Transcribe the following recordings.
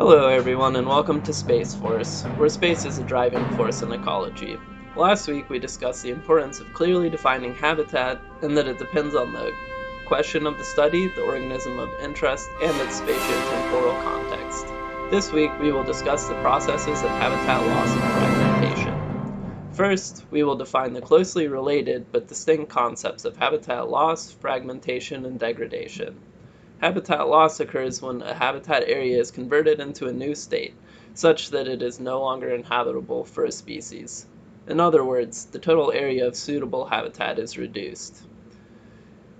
Hello everyone and welcome to Space Force, where space is a driving force in ecology. Last week we discussed the importance of clearly defining habitat and that it depends on the question of the study, the organism of interest, and its spatiotemporal context. This week we will discuss the processes of habitat loss and fragmentation. First, we will define the closely related but distinct concepts of habitat loss, fragmentation, and degradation. Habitat loss occurs when a habitat area is converted into a new state, such that it is no longer inhabitable for a species. In other words, the total area of suitable habitat is reduced.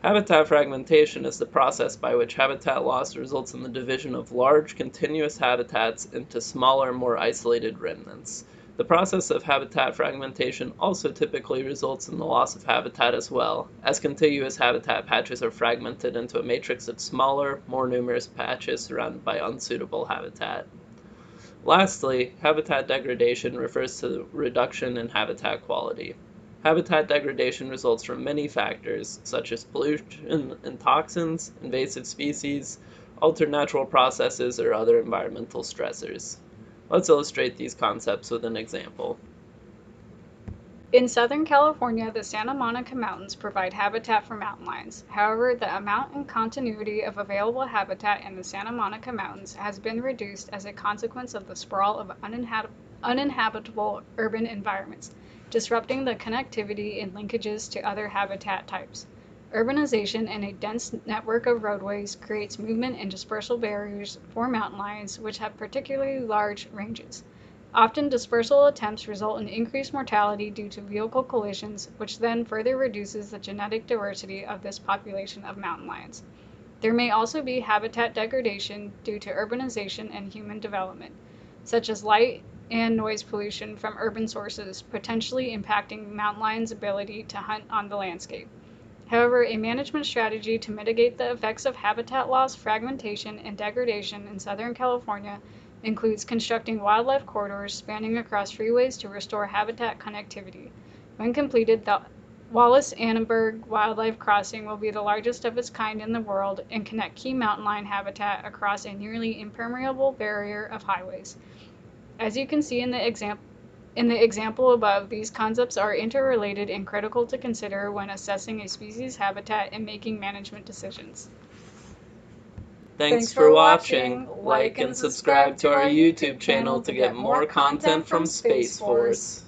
Habitat fragmentation is the process by which habitat loss results in the division of large, continuous habitats into smaller, more isolated remnants. The process of habitat fragmentation also typically results in the loss of habitat as well, as contiguous habitat patches are fragmented into a matrix of smaller, more numerous patches surrounded by unsuitable habitat. Lastly, habitat degradation refers to the reduction in habitat quality. Habitat degradation results from many factors, such as pollution and toxins, invasive species, altered natural processes, or other environmental stressors. Let's illustrate these concepts with an example. In Southern California, the Santa Monica Mountains provide habitat for mountain lions. However, the amount and continuity of available habitat in the Santa Monica Mountains has been reduced as a consequence of the sprawl of uninhabitable urban environments, disrupting the connectivity and linkages to other habitat types. Urbanization and a dense network of roadways creates movement and dispersal barriers for mountain lions, which have particularly large ranges. Often dispersal attempts result in increased mortality due to vehicle collisions, which then further reduces the genetic diversity of this population of mountain lions. There may also be habitat degradation due to urbanization and human development, such as light and noise pollution from urban sources, potentially impacting mountain lions' ability to hunt on the landscape. However, a management strategy to mitigate the effects of habitat loss, fragmentation, and degradation in Southern California includes constructing wildlife corridors spanning across freeways to restore habitat connectivity. When completed, the Wallace-Annenberg Wildlife Crossing will be the largest of its kind in the world and connect key mountain lion habitat across a nearly impermeable barrier of highways. As you can see in the example above, these concepts are interrelated and critical to consider when assessing a species' habitat and making management decisions. Thanks for watching. Like and subscribe to our YouTube channel to get more content from Space Force.